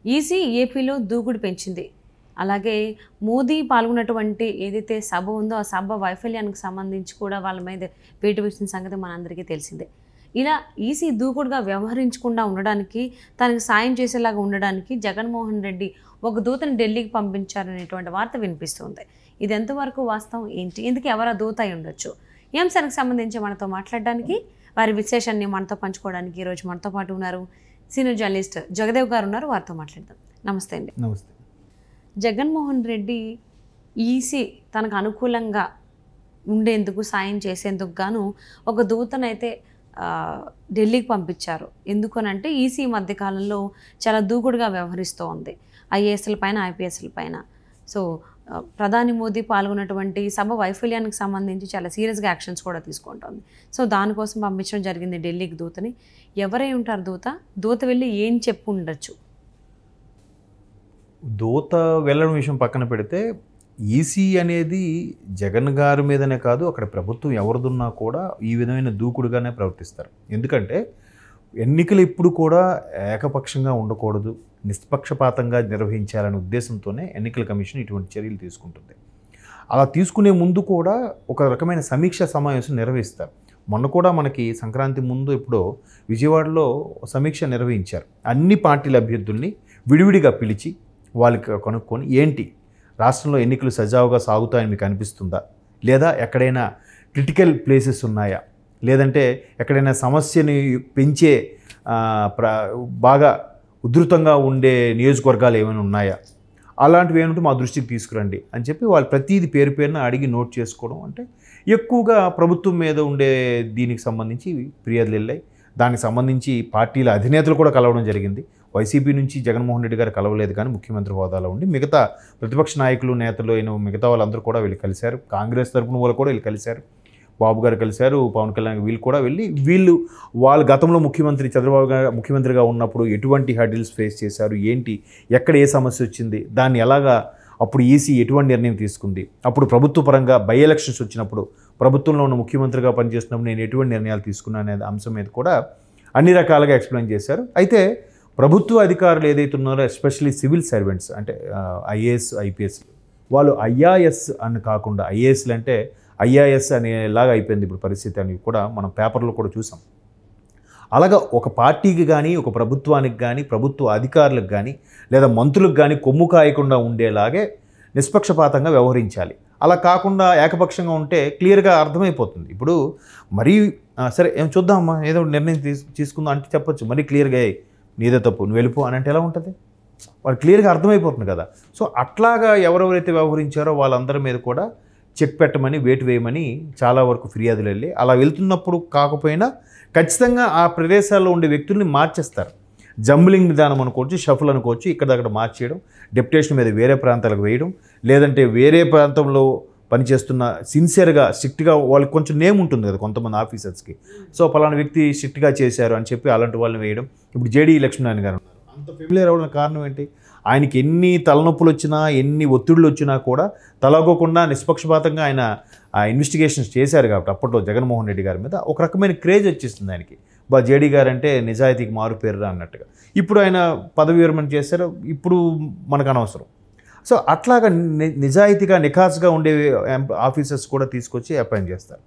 EC ఏపీలో దూకుడు పెంచింది. అలాగే మోదీ పాల్గొన్నటువంటి ఏదైతే సభ ఉందో ఆ సభ వైఫల్యానికి సంబంధించి కూడా వాళ్ళ మీద వేటు వేసిన సంగతి మనందరికీ తెలిసిందే. ఇలా ఈసీ దూకుడుగా వ్యవహరించకుండా ఉండడానికి, తనకు సాయం చేసేలాగా ఉండడానికి జగన్మోహన్ రెడ్డి ఒక దూతని ఢిల్లీకి పంపించారనేటువంటి వార్త వినిపిస్తుంది. ఇది ఎంతవరకు వాస్తవం ఏంటి? ఎందుకు ఎవరా దూత అయి ఉండొచ్చు? ఈ అంశానికి సంబంధించి మనతో మాట్లాడడానికి, వారి విశేషాన్ని మనతో పంచుకోవడానికి ఈరోజు మనతో పాటు ఉన్నారు సీనియర్ జర్నలిస్ట్ జగదేవ్ గారు ఉన్నారు. వారితో మాట్లాడదాం. నమస్తే అండి. నమస్తే. జగన్మోహన్ రెడ్డి ఈసీ తనకు అనుకూలంగా ఉండేందుకు, సాయం చేసేందుకు గాను ఒక దూతనైతే ఢిల్లీకి పంపించారు. ఎందుకనంటే ఈసీ మధ్యకాలంలో చాలా దూకుడుగా వ్యవహరిస్తూ ఉంది ఐఏఎస్ల పైన, ఐపీఎస్ల పైన. సో ప్రధాని మోదీ పాల్గొన్నటువంటి సభ వైఫల్యానికి సంబంధించి చాలా సీరియస్గా యాక్షన్స్ కూడా తీసుకుంటుంది. సో దానికోసం పంపించడం జరిగింది ఢిల్లీకి దూతని. ఎవరై ఉంటారు దూత? దూత వెళ్ళి ఏం చెప్పు ఉండొచ్చు? దూత వెళ్ళడం విషయం పక్కన పెడితే, ఈసీ అనేది జగన్ గారి మీదనే కాదు, అక్కడ ప్రభుత్వం ఎవరిదున్నా కూడా ఈ విధమైన దూకుడుగానే ప్రవర్తిస్తారు. ఎందుకంటే ఎన్నికలు ఎప్పుడు కూడా ఏకపక్షంగా ఉండకూడదు, నిష్పక్షపాతంగా నిర్వహించాలనే ఉద్దేశంతోనే ఎన్నికల కమిషన్ ఇటువంటి చర్యలు తీసుకుంటుంది. అలా తీసుకునే ముందు కూడా ఒక రకమైన సమీక్ష సమావేశం నిర్వహిస్తారు. మొన్న కూడా మనకి సంక్రాంతి ముందు ఎప్పుడో విజయవాడలో సమీక్ష నిర్వహించారు. అన్ని పార్టీల అభ్యర్థుల్ని విడివిడిగా పిలిచి వాళ్ళకి కనుక్కొని, ఏంటి రాష్ట్రంలో ఎన్నికలు సజావుగా సాగుతాయని మీకు అనిపిస్తుందా, లేదా ఎక్కడైనా క్రిటికల్ ప్లేసెస్ ఉన్నాయా, లేదంటే ఎక్కడైనా సమస్యని పెంచే బాగా ఉధృతంగా ఉండే నియోజకవర్గాలు ఏమైనా ఉన్నాయా, అలాంటివి ఏమంటే మా దృష్టికి తీసుకురండి అని చెప్పి వాళ్ళు ప్రతిదీ పేరు పేరున అడిగి నోట్ చేసుకోవడం. అంటే ఎక్కువగా ప్రభుత్వం మీద ఉండే దీనికి సంబంధించి ఫిర్యాదులు వెళ్ళాయి. దానికి సంబంధించి పార్టీల అధినేతలు కూడా కలవడం జరిగింది. వైసీపీ నుంచి జగన్మోహన్ రెడ్డి గారు కలవలేదు, కానీ ముఖ్యమంత్రి హోదాలో ఉండి మిగతా ప్రతిపక్ష నాయకులు, నేతలు అయిన మిగతా వాళ్ళందరూ కూడా వెళ్ళి కలిశారు. కాంగ్రెస్ తరపున వాళ్ళు కూడా వెళ్ళి కలిశారు. బాబు గారు కలిశారు, పవన్ కళ్యాణ్ వీళ్ళు కూడా వెళ్ళి వాళ్ళు గతంలో చంద్రబాబు గారు ముఖ్యమంత్రిగా ఉన్నప్పుడు ఎటువంటి హర్డిల్స్ ఫేస్ చేశారు, ఏంటి, ఎక్కడ ఏ సమస్య వచ్చింది, దాన్ని ఎలాగా అప్పుడు ఈసీ ఎటువంటి నిర్ణయం తీసుకుంది, అప్పుడు ప్రభుత్వ పరంగా బై ఎలక్షన్స్ వచ్చినప్పుడు ప్రభుత్వంలో ఉన్న ముఖ్యమంత్రిగా పనిచేస్తున్నప్పుడు నేను ఎటువంటి నిర్ణయాలు తీసుకున్నాను అనే అంశం మీద కూడా అన్ని రకాలుగా ఎక్స్ప్లెయిన్ చేశారు. అయితే ప్రభుత్వ అధికారులు ఏదైతే ఉన్నారో, ఎస్పెషల్లీ సివిల్ సర్వెంట్స్ అంటే ఐఏఎస్, ఐపీఎస్, వాళ్ళు ఐఆర్ఎస్ అని కాకుండా ఐఏఎస్లు అంటే ఐఆర్ఎస్ అనేలాగా అయిపోయింది ఇప్పుడు పరిస్థితి అని కూడా మనం పేపర్లో కూడా చూసాం. అలాగా ఒక పార్టీకి కానీ, ఒక ప్రభుత్వానికి కానీ, ప్రభుత్వ అధికారులకు కానీ, లేదా మంత్రులకు కానీ కొమ్ము కాయకుండా ఉండేలాగే నిష్పక్షపాతంగా వ్యవహరించాలి. అలా కాకుండా ఏకపక్షంగా ఉంటే క్లియర్గా అర్థమైపోతుంది. ఇప్పుడు మరీ సరే ఏం చూద్దామమ్మా, ఏదో నిర్ణయం తీసుకుందాం అంటే చెప్పొచ్చు, మరీ క్లియర్గా నీదే తప్పు, నువ్వు వెళ్ళిపో అని అంటే ఎలా ఉంటుంది? వాళ్ళు క్లియర్గా అర్థమైపోతుంది కదా. సో అట్లాగా ఎవరెవరైతే వ్యవహరించారో వాళ్ళందరి మీద కూడా చెక్ పెట్టమని, వేటు వేయమని చాలా వరకు ఫిర్యాదులు వెళ్ళి, అలా వెళ్తున్నప్పుడు కాకపోయినా ఖచ్చితంగా ఆ ప్రదేశాల్లో ఉండే వ్యక్తుల్ని మార్చేస్తారు. జంబ్లింగ్ విధానం అనుకోవచ్చు, షఫుల్ అనుకోవచ్చు, ఇక్కడ మార్చేయడం, డెప్యుటేషన్ మీద వేరే ప్రాంతాలకు వేయడం, లేదంటే వేరే ప్రాంతంలో పనిచేస్తున్న సిన్సియర్గా స్ట్రిక్ట్గా వాళ్ళకి కొంచెం నేమ్ ఉంటుంది కదా కొంతమంది ఆఫీసర్స్కి, సో పలానా వ్యక్తి స్ట్రిక్ట్గా చేశారు అని చెప్పి అలాంటి వాళ్ళని వేయడం. ఇప్పుడు జేడీ లక్ష్మీనారాయణ గారు అంత ఫెమిలియర్ అవ్వడం కారణం ఏంటి? ఆయనకి ఎన్ని తలనొప్పులు వచ్చినా, ఎన్ని ఒత్తిడులు వచ్చినా కూడా తలగోకుండా నిష్పక్షపాతంగా ఆయన ఇన్వెస్టిగేషన్స్ చేశారు కాబట్టి అప్పట్లో జగన్మోహన్ రెడ్డి గారి మీద ఒక రకమైన క్రేజ్ వచ్చేస్తుంది ఆయనకి. జేడీ గారు అంటే నిజాయితీకి మారు పేరురా అన్నట్టుగా. ఇప్పుడు ఆయన పదవి విరమణ చేశారు, ఇప్పుడు మనకు అనవసరం. సో అట్లాగా నిజాయితీగా, నిఖాస్గా ఉండే ఆఫీసర్స్ కూడా తీసుకొచ్చి అపాయింట్ చేస్తారు.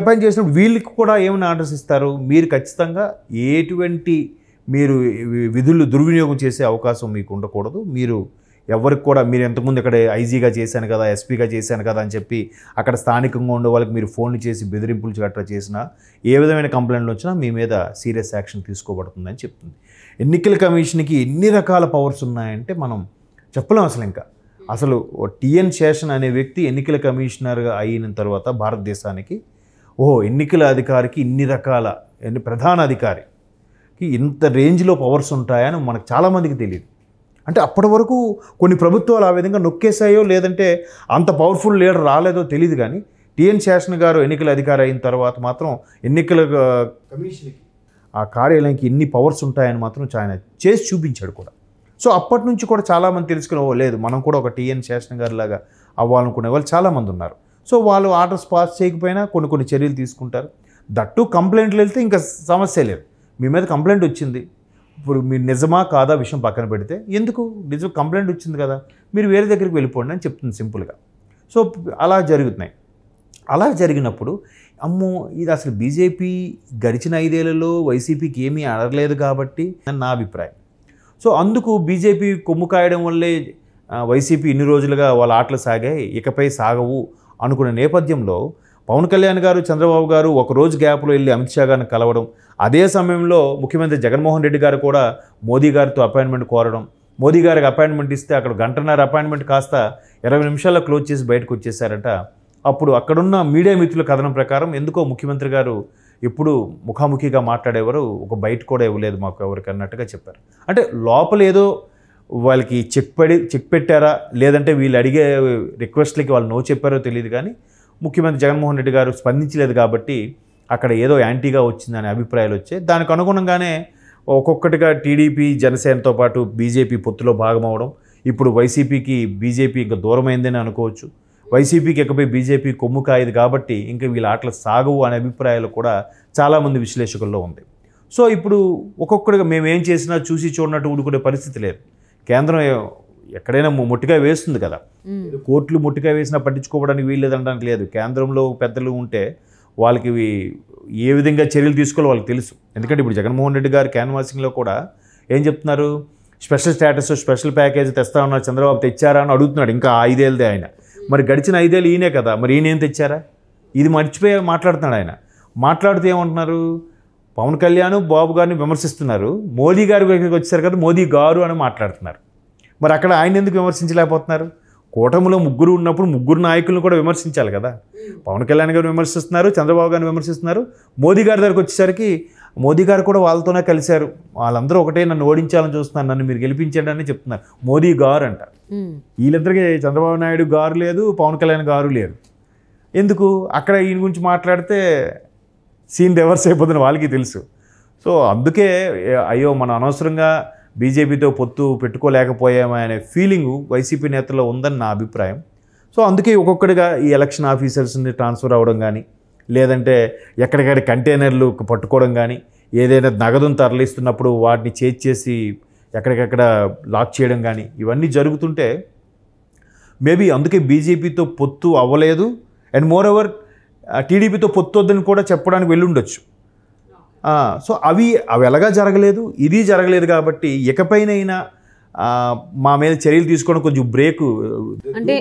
అపాయింట్ చేసినప్పుడు వీళ్ళకి కూడా ఏమైనా ఆర్డర్స్ ఇస్తారు, మీరు ఖచ్చితంగా ఎటువంటి మీరు విధులు దుర్వినియోగం చేసే అవకాశం మీకు ఉండకూడదు, మీరు ఎవరికి కూడా, మీరు ఎంతకుముందు ఇక్కడ ఐజీగా చేశాను కదా, ఎస్పీగా చేశాను కదా అని చెప్పి అక్కడ స్థానికంగా ఉండే వాళ్ళకి మీరు ఫోన్లు చేసి బెదిరింపులు గట్రా చేసినా, ఏ విధమైన కంప్లైంట్లు వచ్చినా మీ మీద సీరియస్ యాక్షన్ తీసుకోబడుతుందని చెప్తుంది. ఎన్నికల కమిషన్కి ఎన్ని రకాల పవర్స్ ఉన్నాయంటే మనం చెప్పలేం. అసలు టిఎన్ శేషన్ అనే వ్యక్తి ఎన్నికల కమిషనర్గా అయిన తర్వాత భారతదేశానికి ఎన్నికల అధికారికి ఇన్ని రకాల ప్రధాన అధికారికి ఇంత రేంజ్లో పవర్స్ ఉంటాయని మనకు చాలామందికి తెలియదు. అంటే అప్పటి వరకు కొన్ని ప్రభుత్వాలు ఆ విధంగా నొక్కేసాయో, లేదంటే అంత పవర్ఫుల్ లీడర్ రాలేదో తెలియదు. కానీ టిఎన్ శేషన్ గారు ఎన్నికల అధికారి అయిన తర్వాత మాత్రం ఎన్నికల కమిషన్కి, ఆ కార్యాలయానికి ఎన్ని పవర్స్ ఉంటాయని మాత్రం ఆయన చేసి చూపించాడు కూడా. సో అప్పటి నుంచి కూడా చాలామంది తెలుసుకుని, లేదు మనం కూడా ఒక టిఎన్ శేషన్ గారి లాగా అవ్వాలనుకునే వాళ్ళు చాలామంది ఉన్నారు. సో వాళ్ళు ఆర్డర్స్ పాస్ చేయకపోయినా కొన్ని చర్యలు తీసుకుంటారు. దట్టు కంప్లైంట్లు వెళ్తే ఇంకా సమస్య లేదు. మీ మీద కంప్లైంట్ వచ్చింది, ఇప్పుడు మీరు నిజమా కాదా విషయం పక్కన పెడితే ఎందుకు నిజం కంప్లైంట్ వచ్చింది కదా, మీరు వేరే దగ్గరికి వెళ్ళిపోండి అని చెప్తుంది సింపుల్గా. సో అలా జరుగుతున్నాయి. అలా జరిగినప్పుడు అమ్మో ఇది అసలు బీజేపీ గడిచిన 5 ఏళ్లలో వైసీపీకి ఏమీ అడగలేదు కాబట్టి అని నా అభిప్రాయం. సో అందుకు బీజేపీ కొమ్ము కాయడం వల్లే వైసీపీ ఇన్ని రోజులుగా వాళ్ళ ఆటలు సాగాయి, ఇకపై సాగవు అనుకునే నేపథ్యంలో పవన్ కళ్యాణ్ గారు, చంద్రబాబు గారు ఒకరోజు గ్యాప్లో వెళ్ళి అమిత్ షా గారిని కలవడం, అదే సమయంలో ముఖ్యమంత్రి జగన్మోహన్ రెడ్డి గారు కూడా మోదీ గారితో అపాయింట్మెంట్ కోరడం, మోదీ గారికి అపాయింట్మెంట్ ఇస్తే అక్కడ గంటన్నర అపాయింట్మెంట్ కాస్త 20 నిమిషాల్లో క్లోజ్ చేసి బయటకు వచ్చేసారట. అప్పుడు అక్కడున్న మీడియా మిత్రుల కథనం ప్రకారం ఎందుకో ముఖ్యమంత్రి గారు ఎప్పుడు ముఖాముఖిగా మాట్లాడేవారు, ఒక బయట కూడా ఇవ్వలేదు మాకు ఎవరికి అన్నట్టుగా చెప్పారు. అంటే లోపల ఏదో వాళ్ళకి చెక్ పెట్టారా, లేదంటే వీళ్ళు అడిగే రిక్వెస్ట్లకి వాళ్ళు నో చెప్పారో తెలియదు, కానీ ముఖ్యమంత్రి జగన్మోహన్ రెడ్డి గారు స్పందించలేదు కాబట్టి అక్కడ ఏదో యాంటీగా వచ్చిందనే అభిప్రాయాలు వచ్చాయి. దానికి అనుగుణంగానే ఒక్కొక్కటిగా టీడీపీ, జనసేనతో పాటు బీజేపీ పొత్తులో భాగమవడం, ఇప్పుడు వైసీపీకి బీజేపీ ఇంకా దూరమైందని అనుకోవచ్చు. వైసీపీకి ఇకపై బీజేపీ కొమ్ము కాయదు కాబట్టి ఇంకా వీళ్ళ ఆటలు సాగవు అనే అభిప్రాయాలు కూడా చాలామంది విశ్లేషకుల్లో ఉంది. సో ఇప్పుడు ఒక్కొక్కటిగా మేము ఏం చేసినా చూసి చూడనట్టు ఊడుకునే పరిస్థితి లేదు. కేంద్రం ఎక్కడైనా ముట్టిగా వేస్తుంది కదా, కోర్టులు ముట్టిగా వేసినా పట్టించుకోవడానికి వీల్లేదనడానికి లేదు. కేంద్రంలో పెద్దలు ఉంటే వాళ్ళకి ఏ విధంగా చర్యలు తీసుకోవాలో వాళ్ళకి తెలుసు. ఎందుకంటే ఇప్పుడు జగన్మోహన్ రెడ్డి గారు క్యాన్వాసింగ్లో కూడా ఏం చెప్తున్నారు, స్పెషల్ స్టేటస్, స్పెషల్ ప్యాకేజ్ తెస్తా ఉన్నారు, చంద్రబాబు తెచ్చారా అని అడుగుతున్నాడు. ఇంకా 5 ఏళ్ళదే ఆయన, మరి గడిచిన 5 ఏళ్ళు ఈయనే కదా, మరి ఈయన ఏం తెచ్చారా, ఇది మర్చిపోయి మాట్లాడుతున్నాడు ఆయన. మాట్లాడుతూ ఏమంటున్నారు, పవన్ కళ్యాణ్ బాబు గారిని విమర్శిస్తున్నారు, మోదీ గారి దగ్గరికి వచ్చారు కదా మోదీ గారు అని మాట్లాడుతున్నారు. మరి అక్కడ ఆయన ఎందుకు విమర్శించలేకపోతున్నారు? కూటమిలో ముగ్గురు ఉన్నప్పుడు ముగ్గురు నాయకులను కూడా విమర్శించాలి కదా. పవన్ కళ్యాణ్ గారు విమర్శిస్తున్నారు, చంద్రబాబు గారిని విమర్శిస్తున్నారు. మోదీ గారి దగ్గరికి వచ్చేసరికి మోదీ గారు కూడా వాళ్ళతోనే కలిశారు, వాళ్ళందరూ ఒకటే నన్ను ఓడించాలని చూస్తున్నారు, నన్ను మీరు గెలిపించండి అని చెప్తున్నారు. మోదీ గారు అంట. వీళ్ళిద్దరికి చంద్రబాబు నాయుడు గారు లేదు, పవన్ కళ్యాణ్ గారు లేరు. ఎందుకు? అక్కడ ఈయన గురించి మాట్లాడితే సీన్ రివర్స్ అయిపోతుంది, వాళ్ళకి తెలుసు. సో అందుకే అయ్యో మనం అనవసరంగా బీజేపీతో పొత్తు పెట్టుకోలేకపోయామా అనే ఫీలింగు వైసీపీ నేతల్లో ఉందని నా అభిప్రాయం. సో అందుకే ఒక్కొక్కటిగా ఈ ఎలక్షన్ ఆఫీసర్స్ని ట్రాన్స్ఫర్ అవ్వడం కానీ, లేదంటే ఎక్కడికక్కడ కంటైనర్లు పట్టుకోవడం కానీ, ఏదైనా నగదును తరలిస్తున్నప్పుడు వాటిని చేసి ఎక్కడికక్కడ లాక్ చేయడం కానీ, ఇవన్నీ జరుగుతుంటే మేబీ అందుకే బీజేపీతో పొత్తు అవ్వలేదు. అండ్ మోర్ ఓవర్ టీడీపీతో పొత్తు వద్దని కూడా చెప్పడానికి వెళ్ళుండొచ్చు. సో అవి ఎలాగా జరగలేదు, ఇది జరగలేదు కాబట్టి ఇకపైనైనా మా మీద చర్యలు తీసుకోవడం కొంచెం బ్రేక్ అంటే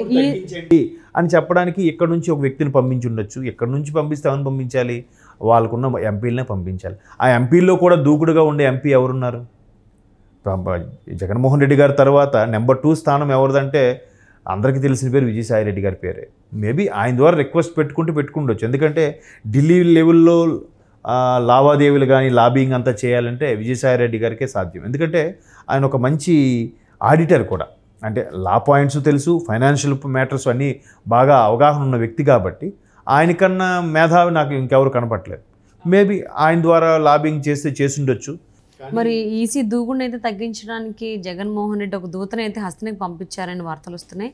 అని చెప్పడానికి ఇక్కడ నుంచి ఒక వ్యక్తిని పంపించి ఉండొచ్చు. ఇక్కడ నుంచి పంపిస్తే ఎవరిని పంపించాలి, వాళ్ళకున్న ఎంపీలనే పంపించాలి. ఆ ఎంపీల్లో కూడా దూకుడుగా ఉండే ఎంపీ ఎవరున్నారు? జగన్మోహన్ రెడ్డి గారి తర్వాత నెంబర్ 2 స్థానం ఎవరిదంటే అందరికీ తెలిసిన పేరు విజయసాయి రెడ్డి గారి పేరే. మేబీ ఆయన ద్వారా రిక్వెస్ట్ పెట్టుకుండొచ్చు. ఎందుకంటే ఢిల్లీ లెవెల్లో లావాదేవీలు కానీ లాబింగ్ అంతా చేయాలంటే విజయసాయి రెడ్డి గారికే సాధ్యం. ఎందుకంటే ఆయన ఒక మంచి ఆడిటర్ కూడా, అంటే లా పాయింట్స్ తెలుసు, ఫైనాన్షియల్ మ్యాటర్స్ అన్నీ బాగా అవగాహన ఉన్న వ్యక్తి కాబట్టి ఆయనకన్నా మేధావి నాకు ఇంకెవరు కనపట్లేదు. మేబీ ఆయన ద్వారా లాబింగ్ చేస్తుండొచ్చు. మరి ఈసీ దూకుడునైతే తగ్గించడానికి జగన్మోహన్ రెడ్డి ఒక దూతనైతే హస్తినికి పంపించారని వార్తలు వస్తున్నాయి.